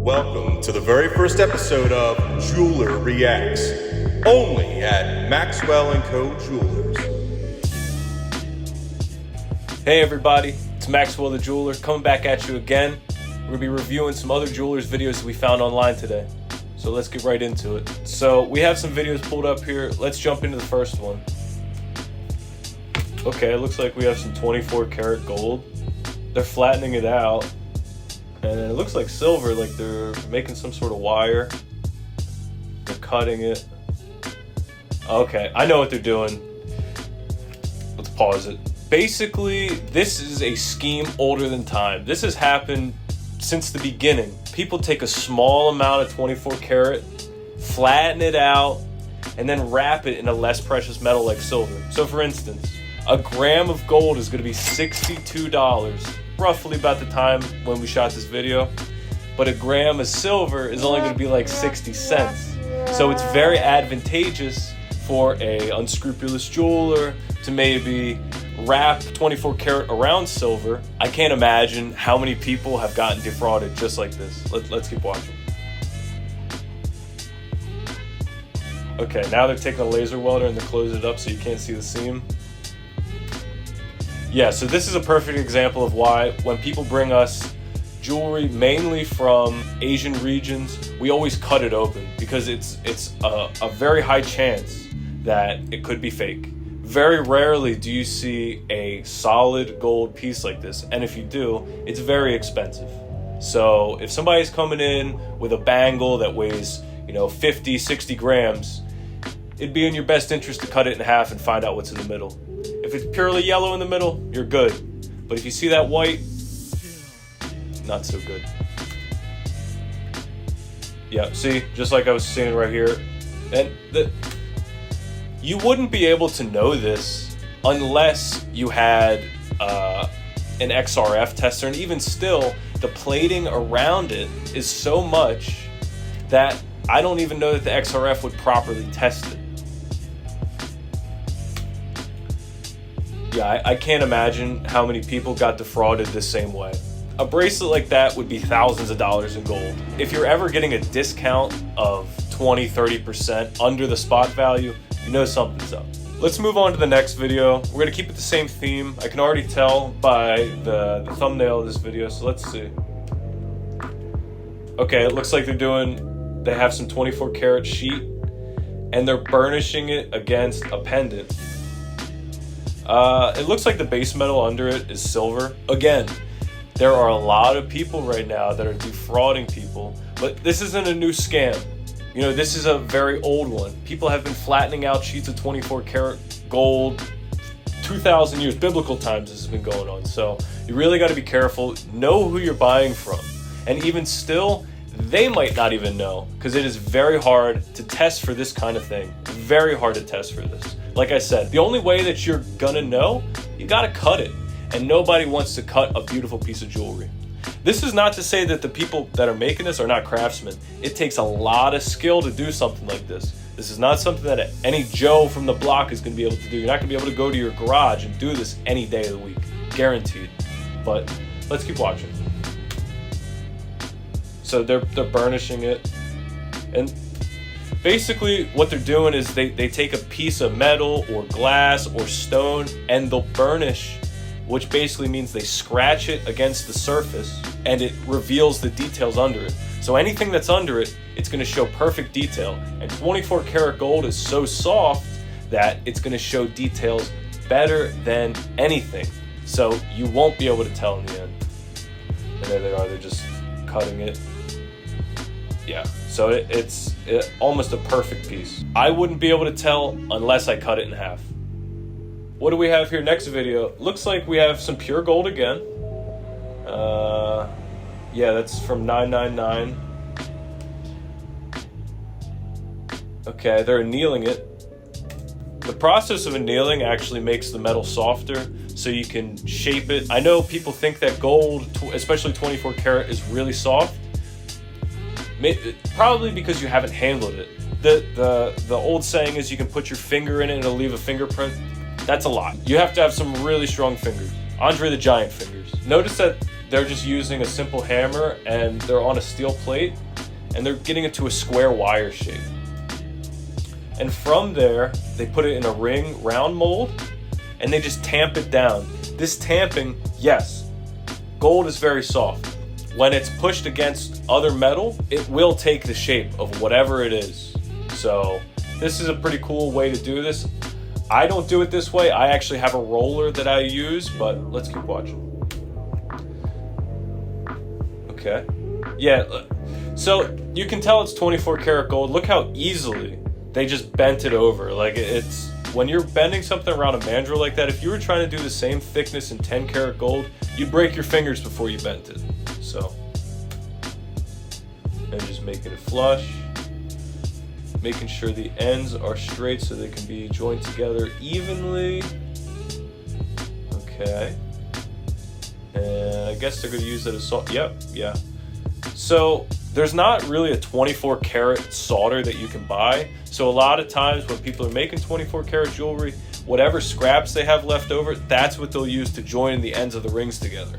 Welcome to the very first episode of Jeweler Reacts, only at Maxwell & Co. Jewelers. Hey everybody, it's Maxwell the Jeweler coming back at you again. We're going to be reviewing some other jewelers videos that we found online today. So let's get right into it. So we have some videos pulled up here. Let's jump into the first one. Okay, it looks like we have some 24 karat gold. They're flattening it out. And it looks like silver, like they're making some sort of wire. They're cutting it. Okay, I know what they're doing. Let's pause it. Basically, this is a scheme older than time. This has happened since the beginning. People take a small amount of 24 karat, flatten it out, and then wrap it in a less precious metal like silver. So for instance, a gram of gold is going to be $62. Roughly about the time when we shot this video, but a gram of silver is only going to be like 60 cents. So it's very advantageous for a unscrupulous jeweler to maybe wrap 24 karat around silver. I can't imagine how many people have gotten defrauded just like this. Let's keep watching. Okay, now they're taking a laser welder and they're closing it up so you can't see the seam. Yeah, so this is a perfect example of why when people bring us jewelry mainly from Asian regions, we always cut it open because it's a very high chance that it could be fake. Very rarely do you see a solid gold piece like this, and if you do, it's very expensive. So if somebody's coming in with a bangle that weighs, 50, 60 grams, it'd be in your best interest to cut it in half and find out what's in the middle. If it's purely yellow in the middle, you're good. But if you see that white, not so good. Yeah, see, just like I was saying right here. And you wouldn't be able to know this unless you had an XRF tester. And even still, the plating around it is so much that I don't even know that the XRF would properly test it. Yeah, I can't imagine how many people got defrauded the same way. A bracelet like that would be thousands of dollars in gold. If you're ever getting a discount of 20, 30% under the spot value, you know something's up. Let's move on to the next video. We're gonna keep it the same theme. I can already tell by the thumbnail of this video, so let's see. Okay, it looks like they have some 24 karat sheet and they're burnishing it against a pendant. It looks like the base metal under it is silver. Again, there are a lot of people right now that are defrauding people, but this isn't a new scam. This is a very old one. People have been flattening out sheets of 24 karat gold 2,000 years, biblical times this has been going on. So you really got to be careful, know who you're buying from. And even still, they might not even know because it is very hard to test for this kind of thing. Very hard to test for this. Like I said, the only way that you're gonna know, you gotta cut it. And nobody wants to cut a beautiful piece of jewelry. This is not to say that the people that are making this are not craftsmen. It takes a lot of skill to do something like this. This is not something that any Joe from the block is gonna be able to do. You're not gonna be able to go to your garage and do this any day of the week, guaranteed. But let's keep watching. So they're burnishing it. And basically what they're doing is they take a piece of metal or glass or stone and they'll burnish, which basically means they scratch it against the surface and it reveals the details under it. So anything that's under it, it's going to show perfect detail. And 24 karat gold is so soft that it's going to show details better than anything. So you won't be able to tell in the end. And there they are, they're just cutting it. Yeah, so it's almost a perfect piece. I wouldn't be able to tell unless I cut it in half. What do we have here next video? Looks like we have some pure gold again. Yeah, that's from 999. Okay, they're annealing it. The process of annealing actually makes the metal softer so you can shape it. I know people think that gold, especially 24 karat, is really soft. Probably because you haven't handled it. The old saying is you can put your finger in it and it'll leave a fingerprint. That's a lot. You have to have some really strong fingers. Andre the Giant fingers. Notice that they're just using a simple hammer and they're on a steel plate and they're getting it to a square wire shape. And from there, they put it in a ring round mold and they just tamp it down. This tamping, yes, gold is very soft. When it's pushed against other metal, it will take the shape of whatever it is. So this is a pretty cool way to do this. I don't do it this way. I actually have a roller that I use, but let's keep watching. Okay. Yeah, so you can tell it's 24 karat gold. Look how easily they just bent it over. Like, it's, when you're bending something around a mandrel like that, if you were trying to do the same thickness in 10 karat gold, you'd break your fingers before you bent it. So, and just making it flush, making sure the ends are straight so they can be joined together evenly. Okay. And I guess they're going to use it as salt. Yep, yeah. So there's not really a 24 karat solder that you can buy. So a lot of times when people are making 24 karat jewelry, whatever scraps they have left over, that's what they'll use to join the ends of the rings together.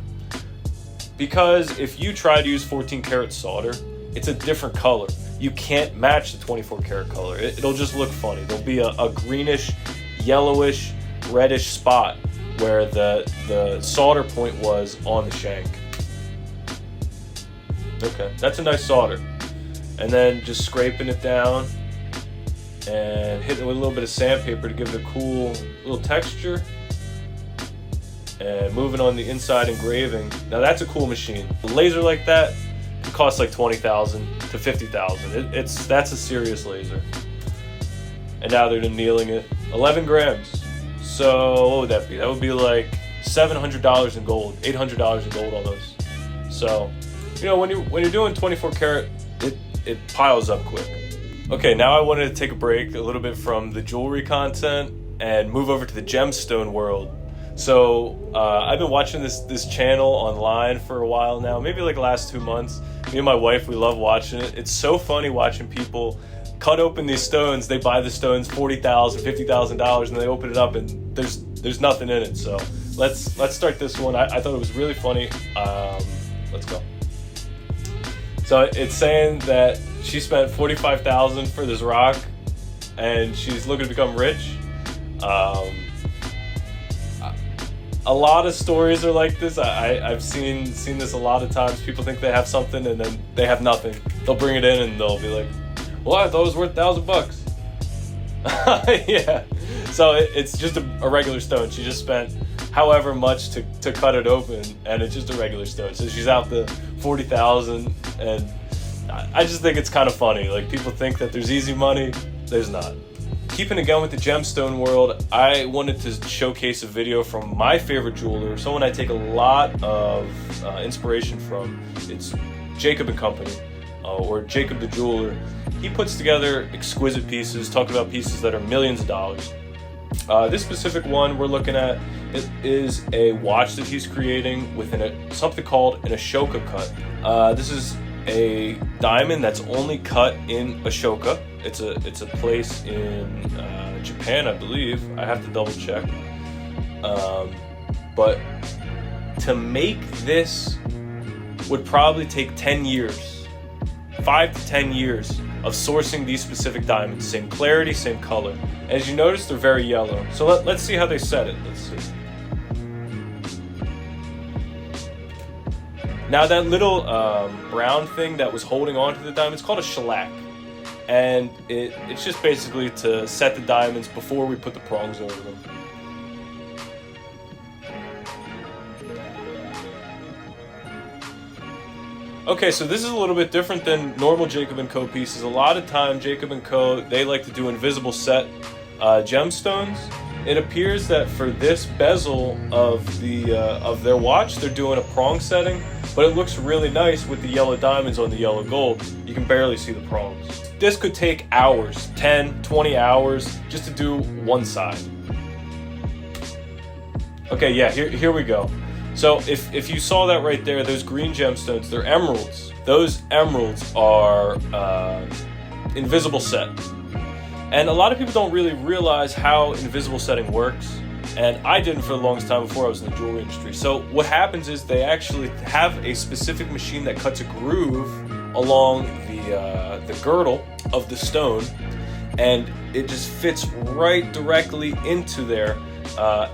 Because if you try to use 14 karat solder, it's a different color. You can't match the 24 karat color. It'll just look funny. There'll be a greenish, yellowish, reddish spot where the solder point was on the shank. Okay, that's a nice solder. And then just scraping it down and hitting it with a little bit of sandpaper to give it a cool little texture. And moving on the inside engraving. Now that's a cool machine. A laser like that costs like $20,000 to $50,000. That's a serious laser. And now they're annealing it. 11 grams. So what would that be? That would be like $700 in gold, $800 in gold on those. So, you know, when you're doing 24 karat, it piles up quick. Okay, now I wanted to take a break a little bit from the jewelry content and move over to the gemstone world. So I've been watching this channel online for a while now, maybe like the last 2 months. Me and my wife, we love watching it. It's so funny watching people cut open these stones. They buy the stones $40,000, $50,000, and they open it up and there's nothing in it. So let's start this one. I thought it was really funny. Let's go. So it's saying that she spent $45,000 for this rock, and she's looking to become rich. A lot of stories are like this. I've seen this a lot of times. People think they have something and then they have nothing. They'll bring it in and they'll be like, well, I thought it was worth $1,000. Yeah. So it's just a regular stone. She just spent however much to cut it open, and it's just a regular stone. So she's out the $40,000, and I just think it's kind of funny. Like, people think that there's easy money. There's not. Keeping again with the gemstone world, I wanted to showcase a video from my favorite jeweler, someone I take a lot of inspiration from. It's DeKobe Company, or DeKobe the Jeweler. He puts together exquisite pieces, talking about pieces that are millions of dollars. This specific one we're looking at, it is a watch that he's creating with something called an Ashoka cut. This is a diamond that's only cut in Ashoka. It's a place in Japan, I believe. I have to double check. But to make this would probably take 10 years, 5 to 10 years of sourcing these specific diamonds. Same clarity, same color. As you notice, they're very yellow. So let's see how they set it. Let's see. Now that little brown thing that was holding on to the diamond, it's called a shellac. And it's just basically to set the diamonds before we put the prongs over them. Okay, so this is a little bit different than normal DeKobe & Co. pieces. A lot of time, DeKobe & Co., they like to do invisible set gemstones. It appears that for this bezel of their watch, they're doing a prong setting, but it looks really nice with the yellow diamonds on the yellow gold. You can barely see the prongs. This could take hours, 10, 20 hours, just to do one side. Okay, yeah, here we go. So if you saw that right there, those green gemstones, they're emeralds. Those emeralds are invisible set. And a lot of people don't really realize how invisible setting works. And I didn't for the longest time before I was in the jewelry industry. So what happens is they actually have a specific machine that cuts a groove along the girdle of the stone, and it just fits right directly into there.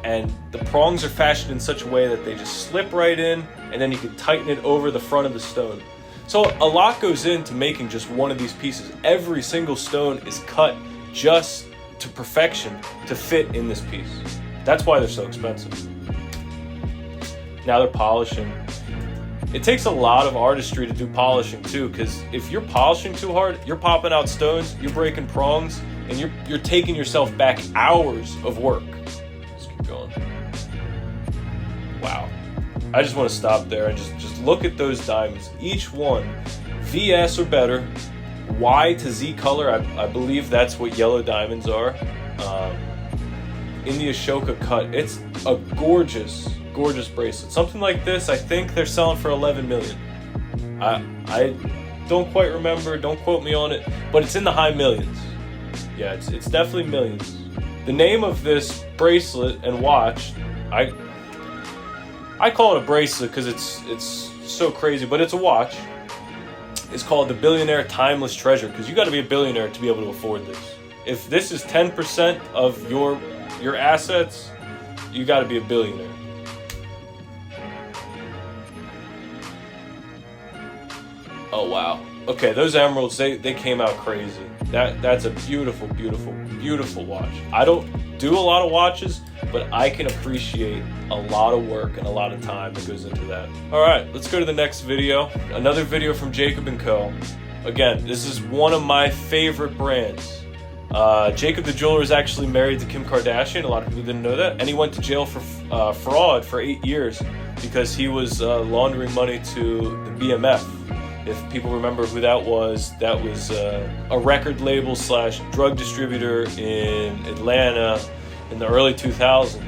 And the prongs are fashioned in such a way that they just slip right in, and then you can tighten it over the front of the stone. So a lot goes into making just one of these pieces. Every single stone is cut just to perfection to fit in this piece. That's why they're so expensive. Now they're polishing. It takes a lot of artistry to do polishing too, because if you're polishing too hard, you're popping out stones, you're breaking prongs, and you're taking yourself back hours of work. Let's keep going. Wow. I just want to stop there and just look at those diamonds. Each one, VS or better, Y to Z color, I believe that's what yellow diamonds are. In the Ashoka cut, it's a gorgeous bracelet. Something like this, I think they're selling for 11 million. I don't quite remember, don't quote me on it, but it's in the high millions. Yeah, it's definitely millions. The name of this bracelet and watch, I call it a bracelet because it's so crazy, but it's a watch. It's called the Billionaire Timeless Treasure, because you got to be a billionaire to be able to afford this. If this is 10% of your assets, you got to be a billionaire. Oh wow. Okay, those emeralds, they came out crazy. That's a beautiful, beautiful, beautiful watch. I don't do a lot of watches, but I can appreciate a lot of work and a lot of time that goes into that. All right, let's go to the next video. Another video from DeKobe & Co. Again, this is one of my favorite brands. DeKobe the Jeweler is actually married to Kim Kardashian. A lot of people didn't know that. And he went to jail for fraud for 8 years because he was laundering money to the BMF. If people remember who that was a record label / drug distributor in Atlanta in the early 2000s.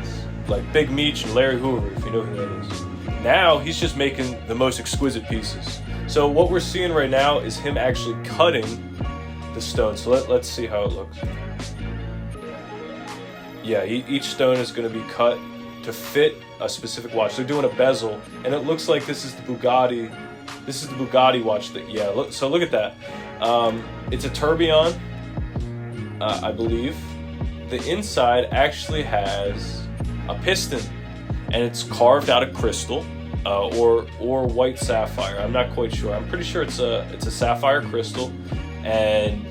Like Big Meech and Larry Hoover, if you know who that is. Now he's just making the most exquisite pieces. So what we're seeing right now is him actually cutting the stone. So let's see how it looks. Yeah, each stone is going to be cut to fit a specific watch. They're doing a bezel, and it looks like this is the Bugatti. This is the Bugatti watch. Look at that. It's a tourbillon, I believe. The inside actually has a piston, and it's carved out of crystal or white sapphire. I'm not quite sure. I'm pretty sure it's a sapphire crystal, and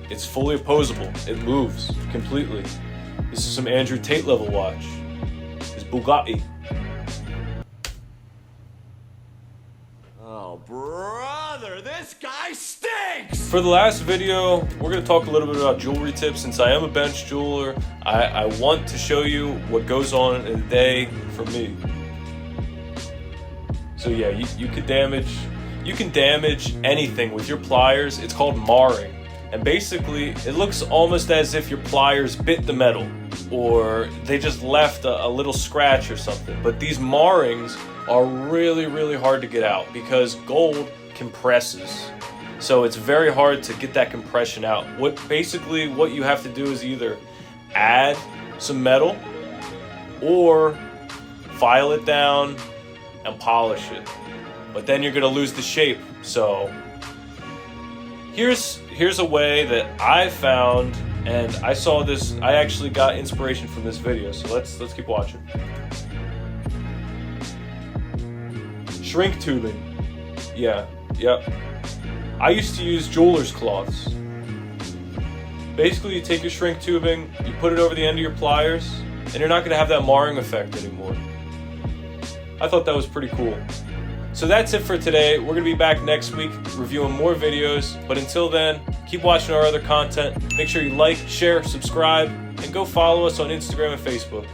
it's fully opposable. It moves completely. This is some Andrew Tate level watch. It's Bugatti. Oh, brother, this guy stinks! For the last video, we're going to talk a little bit about jewelry tips. Since I am a bench jeweler, I want to show you what goes on in a day for me. So yeah, you can damage anything with your pliers. It's called marring. And basically, it looks almost as if your pliers bit the metal, or they just left a little scratch or something. But these marrings are really, really hard to get out because gold compresses. So it's very hard to get that compression out. What you have to do is either add some metal or file it down and polish it. But then you're gonna lose the shape. So here's a way that I found, and I saw this. I actually got inspiration from this video. So let's keep watching. Shrink tubing. Yeah, yep. I used to use jeweler's cloths. Basically, you take your shrink tubing, you put it over the end of your pliers, and you're not gonna have that marring effect anymore. I thought that was pretty cool. So that's it for today. We're gonna be back next week reviewing more videos, but until then, keep watching our other content. Make sure you like, share, subscribe, and go follow us on Instagram and Facebook.